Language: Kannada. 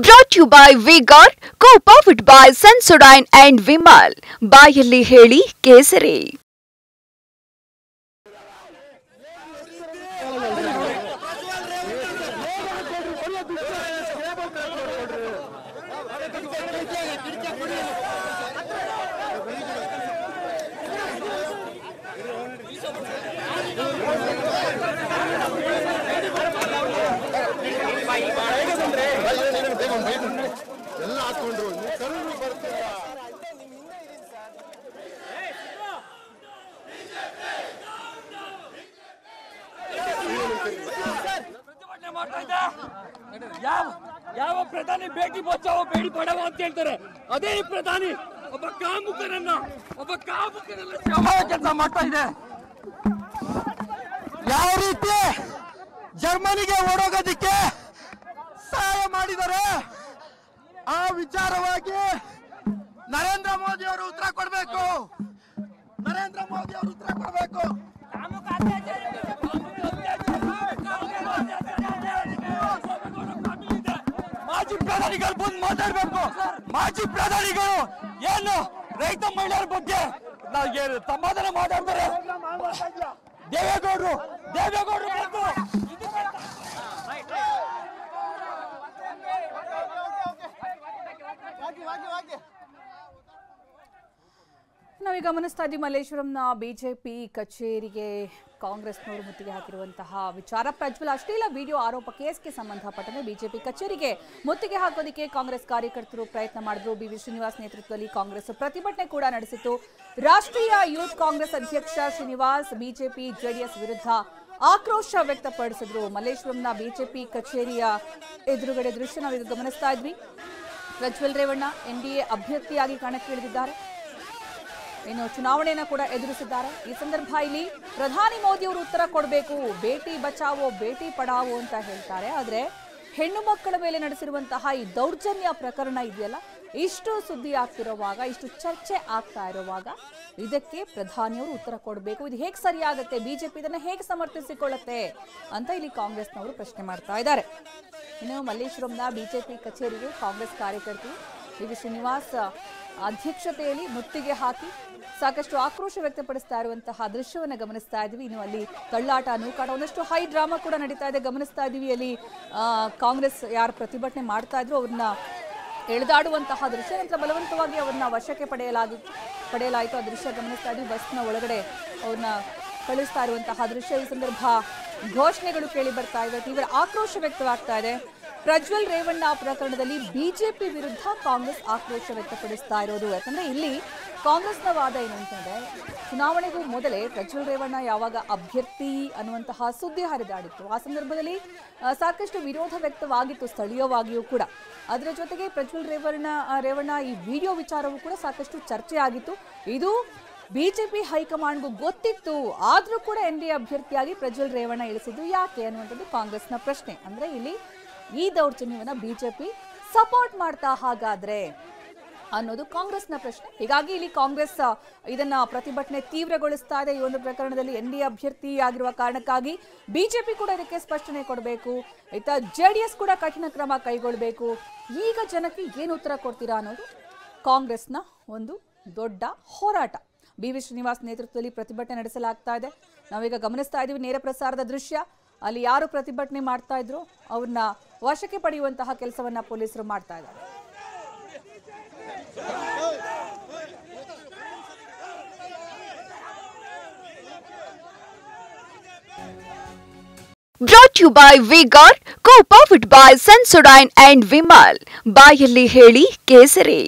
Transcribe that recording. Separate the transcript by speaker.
Speaker 1: Brought to you by Vigor, co-powered by Sensodyne and Vimal. ಬಾಯಲ್ಲಿ ಹೇಳಿ ಕೇಸರಿ.
Speaker 2: ಯಾವ ಪ್ರಧಾನಿ ಬೇಟಿ ಬಚಾವೋ ಬೇಡಿ ಪಡಾವೋ ಅಂತ ಹೇಳ್ತಾರೆ. ಅದೇ ಪ್ರಧಾನಿ ಒಬ್ಬ ಕಾಮುಕರನ್ನ ಕೆಲಸ ಮಾಡ್ತಾ ಇದೆ. ಯಾವ ರೀತಿ ಜರ್ಮನಿಗೆ ಓಡೋಗೋದಿಕ್ಕೆ ಸಹಾಯ ಮಾಡಿದ್ದಾರೆ ಆ ವಿಚಾರವಾಗಿ ನರೇಂದ್ರ ಮೋದಿ ಅವರು ಉತ್ತರ ಕೊಡಬೇಕು. ಮಾಜಿ ಪ್ರಧಾನಿಗಳು ಬಂದು ಮಾತಾಡ್ಬೇಕು. ಮಾಜಿ ಪ್ರಧಾನಿಗಳು ಏನು ರೈತ ಮಹಿಳೆಯರ ಬಗ್ಗೆ ಸಮಾಧಾನ ಮಾತಾಡ್ತಾರೆ. ದೇವೇಗೌಡರು ಬಂದು
Speaker 3: ನಾವೀಗ ಗಮನಿಸ್ತಾ ಇದ್ದೀವಿ ಮಲ್ಲೇಶ್ವರಂನ ಬಿಜೆಪಿ ಕಚೇರಿಗೆ ಕಾಂಗ್ರೆಸ್ನವರು ಮುತ್ತಿಗೆ ಹಾಕಿರುವಂತಹ ವಿಚಾರ. ಪ್ರಜ್ವಲ್ ಅಶ್ಲೀಲ ವಿಡಿಯೋ ಆರೋಪ ಕೇಸ್ಗೆ ಸಂಬಂಧಪಟ್ಟಂತೆ ಬಿಜೆಪಿ ಕಚೇರಿಗೆ ಮುತ್ತಿಗೆ ಹಾಕೋದಕ್ಕೆ ಕಾಂಗ್ರೆಸ್ ಕಾರ್ಯಕರ್ತರು ಪ್ರಯತ್ನ ಮಾಡಿದ್ರು. ಬಿವಿ ಶ್ರೀನಿವಾಸ್ ನೇತೃತ್ವದಲ್ಲಿ ಕಾಂಗ್ರೆಸ್ ಪ್ರತಿಭಟನೆ ಕೂಡ ನಡೆಸಿತು. ರಾಷ್ಟ್ರೀಯ ಯೂತ್ ಕಾಂಗ್ರೆಸ್ ಅಧ್ಯಕ್ಷ ಶ್ರೀನಿವಾಸ್ ಬಿಜೆಪಿ ಜೆಡಿಎಸ್ ವಿರುದ್ಧ ಆಕ್ರೋಶ ವ್ಯಕ್ತಪಡಿಸಿದ್ರು. ಮಲ್ಲೇಶ್ವರಂನ ಬಿಜೆಪಿ ಕಚೇರಿಯ ಎದುರುಗಡೆ ದೃಶ್ಯ ನಾವೀಗ ಗಮನಿಸ್ತಾ ಇದ್ವಿ. ಪ್ರಜ್ವಲ್ ರೇವಣ್ಣ ಎನ್ಡಿಎ ಅಭ್ಯರ್ಥಿಯಾಗಿ ಕಣಕ್ಕಿಳಿದಿದ್ದಾರೆ. ಇನ್ನು ಚುನಾವಣೆಯನ್ನು ಕೂಡ ಎದುರಿಸಿದ್ದಾರೆ. ಈ ಸಂದರ್ಭ ಇಲ್ಲಿ ಪ್ರಧಾನಿ ಮೋದಿ ಅವರು ಉತ್ತರ ಕೊಡಬೇಕು. ಬೇಟಿ ಬಚಾವೋ ಬೇಟಿ ಪಡಾವೋ ಅಂತ ಹೇಳ್ತಾರೆ. ಆದ್ರೆ ಹೆಣ್ಣು ಮಕ್ಕಳ ಮೇಲೆ ನಡೆಸಿರುವಂತಹ ಈ ದೌರ್ಜನ್ಯ ಪ್ರಕರಣ ಇದೆಯಲ್ಲ, ಇಷ್ಟು ಸುದ್ದಿ ಆಗ್ತಿರುವಾಗ, ಇಷ್ಟು ಚರ್ಚೆ ಆಗ್ತಾ ಇರುವಾಗ ಇದಕ್ಕೆ ಪ್ರಧಾನಿಯವರು ಉತ್ತರ ಕೊಡಬೇಕು. ಇದು ಹೇಗೆ ಸರಿಯಾಗುತ್ತೆ, ಬಿಜೆಪಿ ಇದನ್ನ ಹೇಗೆ ಸಮರ್ಥಿಸಿಕೊಳ್ಳುತ್ತೆ ಅಂತ ಇಲ್ಲಿ ಕಾಂಗ್ರೆಸ್ನವರು ಪ್ರಶ್ನೆ ಮಾಡ್ತಾ ಇದ್ದಾರೆ. ಇನ್ನು ಮಲ್ಲೇಶ್ವರಂನ ಬಿಜೆಪಿ ಕಚೇರಿಗೆ ಕಾಂಗ್ರೆಸ್ ಕಾರ್ಯಕರ್ತರು ಬಿವಿ ಶ್ರೀನಿವಾಸ್ ಅಧ್ಯಕ್ಷತೆಯಲ್ಲಿ ಮುತ್ತಿಗೆ ಹಾಕಿ ಸಾಕಷ್ಟು ಆಕ್ರೋಶ ವ್ಯಕ್ತಪಡಿಸ್ತಾ ಇರುವಂತಹ ದೃಶ್ಯವನ್ನು ಗಮನಿಸ್ತಾ ಇದ್ವಿ. ಇನ್ನು ಅಲ್ಲಿ ತಳ್ಳಾಟ ನೂಕಾಟ ಒಂದಷ್ಟು ಹೈ ಡ್ರಾಮಾ ಕೂಡ ನಡೀತಾ ಇದೆ, ಗಮನಿಸ್ತಾ ಇದೀವಿ. ಅಲ್ಲಿ ಕಾಂಗ್ರೆಸ್ ಯಾರು ಪ್ರತಿಭಟನೆ ಮಾಡ್ತಾ ಇದ್ರು ಅವ್ರನ್ನ ಎಳೆದಾಡುವಂತಹ ದೃಶ್ಯ, ನಂತರ ಬಲವಂತವಾಗಿ ಅವ್ರನ್ನ ವಶಕ್ಕೆ ಪಡೆಯಲಾಯಿತು. ಆ ದೃಶ್ಯ ಗಮನಿಸ್ತಾ ಇದ್ವಿ. ಬಸ್ನ ಒಳಗಡೆ ಅವ್ರನ್ನ ಕಳಿಸ್ತಾ ಇರುವಂತಹ ದೃಶ್ಯ. ಈ ಸಂದರ್ಭ ಘೋಷಣೆಗಳು ಕೇಳಿ ಬರ್ತಾ ಇದೆ, ತೀವ್ರ ಆಕ್ರೋಶ ವ್ಯಕ್ತವಾಗ್ತಾ ಇದೆ. ಪ್ರಜ್ವಲ್ ರೇವಣ್ಣ ಪ್ರಕರಣದಲ್ಲಿ ಬಿಜೆಪಿ ವಿರುದ್ಧ ಕಾಂಗ್ರೆಸ್ ಆಕ್ರೋಶ ವ್ಯಕ್ತಪಡಿಸ್ತಾ ಇರೋದು. ಯಾಕಂದ್ರೆ ಇಲ್ಲಿ ಕಾಂಗ್ರೆಸ್ನ ವಾದ ಏನು ಅಂತಂದ್ರೆ, ಚುನಾವಣೆಗೂ ಮೊದಲೇ ಪ್ರಜ್ವಲ್ ರೇವಣ್ಣ ಯಾವಾಗ ಅಭ್ಯರ್ಥಿ ಅನ್ನುವಂತಹ ಸುದ್ದಿ ಹರಿದಾಡಿತ್ತು, ಆ ಸಂದರ್ಭದಲ್ಲಿ ಸಾಕಷ್ಟು ವಿರೋಧ ವ್ಯಕ್ತವಾಗಿತ್ತು ಸ್ಥಳೀಯವಾಗಿಯೂ ಕೂಡ. ಅದರ ಜೊತೆಗೆ ಪ್ರಜ್ವಲ್ ರೇವಣ್ಣ ಈ ವಿಡಿಯೋ ವಿಚಾರವೂ ಕೂಡ ಸಾಕಷ್ಟು ಚರ್ಚೆ ಆಗಿತ್ತು. ಇದು ಬಿಜೆಪಿ ಹೈಕಮಾಂಡ್ಗೂ ಗೊತ್ತಿತ್ತು, ಆದ್ರೂ ಕೂಡ ಎನ್ಡಿಎ ಅಭ್ಯರ್ಥಿಯಾಗಿ ಪ್ರಜ್ವಲ್ ರೇವಣ್ಣ ಇಳಿಸಿದ್ದು ಯಾಕೆ ಅನ್ನುವಂಥದ್ದು ಕಾಂಗ್ರೆಸ್ನ ಪ್ರಶ್ನೆ. ಅಂದ್ರೆ ಇಲ್ಲಿ ಈ ದೌರ್ಜನ್ಯವನ್ನ ಬಿಜೆಪಿ ಸಪೋರ್ಟ್ ಮಾಡ್ತಾ ಹಾಗಾದ್ರೆ ಅನ್ನೋದು ಕಾಂಗ್ರೆಸ್ನ ಪ್ರಶ್ನೆ. ಹೀಗಾಗಿ ಇಲ್ಲಿ ಕಾಂಗ್ರೆಸ್ ಇದನ್ನ ಪ್ರತಿಭಟನೆ ತೀವ್ರಗೊಳಿಸ್ತಾ ಇದೆ. ಈ ಒಂದು ಪ್ರಕರಣದಲ್ಲಿ ಎನ್ಡಿಎ ಅಭ್ಯರ್ಥಿ ಆಗಿರುವ ಕಾರಣಕ್ಕಾಗಿ ಬಿಜೆಪಿ ಕೂಡ ಇದಕ್ಕೆ ಸ್ಪಷ್ಟನೆ ಕೊಡಬೇಕು, ಇತ್ತ ಜೆಡಿಎಸ್ ಕೂಡ ಕಠಿಣ ಕ್ರಮ ಕೈಗೊಳ್ಳಬೇಕು. ಈಗ ಜನಕ್ಕೆ ಏನು ಉತ್ತರ ಕೊಡ್ತೀರಾ ಅನ್ನೋದು ಕಾಂಗ್ರೆಸ್ನ ಒಂದು ದೊಡ್ಡ ಹೋರಾಟ. ಬಿವಿ ಶ್ರೀನಿವಾಸ್ ನೇತೃತ್ವದಲ್ಲಿ ಪ್ರತಿಭಟನೆ ನಡೆಸಲಾಗ್ತಾ ಇದೆ. ನಾವೀಗ ಗಮನಿಸ್ತಾ ಇದ್ದೀವಿ ನೇರ ಪ್ರಸಾರದ ದೃಶ್ಯ. ಅಲ್ಲಿ ಯಾರು ಪ್ರತಿಭಟನೆ ಮಾಡ್ತಾ ಇದ್ರು ಅವ್ರನ್ನ ವಶಕ್ಕೆ ಪಡೆಯುವಂತಹ ಕೆಲಸವನ್ನ ಪೊಲೀಸರು ಮಾಡ್ತಾ ಇದ್ದಾರೆ.
Speaker 1: Brought to you by Vigor, co-powered by Sensodyne and Vimal. ಬಾಯಲ್ಲಿ ಹೇಳಿ ಕೇಸರಿ.